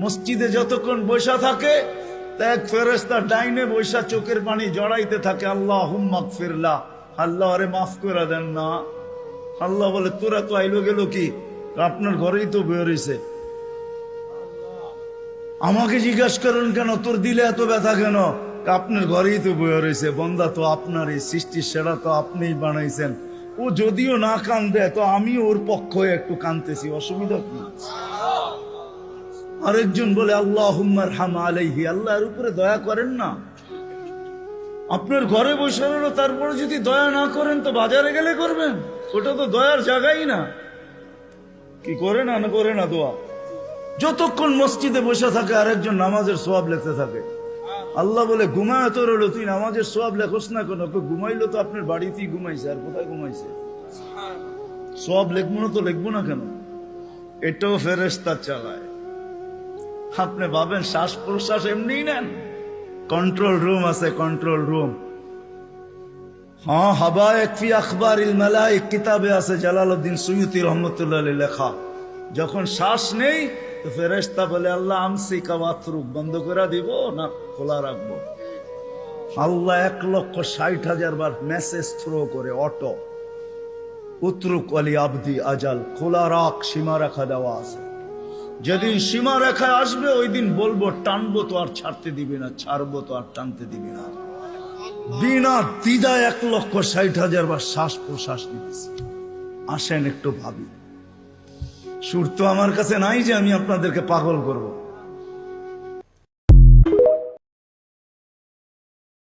মসজিদে যতক্ষণ বৈশা থাকে এক ফেরেশতা ডাইনে বৈশা চোখের পানি জড়াইতে থাকে, আল্লাহুম্মা গফিরলা, আল্লাহ আরে মাফ করে দেন না। আল্লাহ বলে তোরা তো আইলো গেল কি, আপনার ঘরেই তো বের হইছে, আমাকে জিজ্ঞাসা করেন কেন তোর দিলে এত ব্যথা কেন? আপনার ঘরেই তো বের হইছে, বন্দা তো আপনারই সৃষ্টি, সেরা তো আপনিই বানাইছেন। ও যদিও না কান্দে তো আমি ওর পক্ষ হয়ে একটু কান্দতেছি, অসুবিধা কি? আরেকজন বলে আল্লাহুম্মা আরহাম আলাইহি, আল্লাহর উপরে দয়া করেন না। আপনার ঘরে বসে রইল, তারপরে যদি দয়া না করেন তো বাজারে গেলে করবেন, ওটা তো দয়ার জায়গাই না। কি করে না করে না দোয়া? যতক্ষণ মসজিদে বসে থাকে আরেকজন নামাজের সওয়াব লিখতে থাকে। আল্লাহ বলে ঘুমায় তো রইল, তুই নামাজের সওয়াব লেখস না কেন? ঘুমাইলো তো আপনার বাড়িতেই ঘুমাইছে, আর কোথায় ঘুমাইছে? সওয়াব লিখবো না তো লিখবো না কেন? এটাও ফেরেশতা চালায়। আপনি ভাবেন শ্বাস প্রশ্বাস এমনি নেন? কন্ট্রোল রুম আছে, কন্ট্রোল রুম। হ্যাঁ, হাবায়েক ফি আখবারিল মালায়েক কিতাবে আছে, জালালউদ্দিন সুয়ুতি রহমাতুল্লাহ আলাইহি লেখা। যখন শ্বাস নেই তো ফেরেশতা বলে আল্লাহ আমসিকা ওয়াতরুক, বন্ধ করে দিব না খোলা রাখবো? আল্লাহ 1,60,000 বার মেসেজ থ্রো করে, অটো উতরুক আলী আবদি আজাল, খোলা রাখ, সীমা রেখা দেওয়া আছে। যেদিন সীমা রেখায় আসবে ওই দিন বলবো টানবো তো আর ছাড়তে দিবি না, ছাড়বো তো আর টানতে দিবি না। বিনা দ্বিধায় 1,60,000 বার শ্বাস প্রশ্বাস নিতেছি। আসেন একটু ভাবি। সুর তো আমার কাছে নাই যে আমি আপনাদেরকে পাগল করব।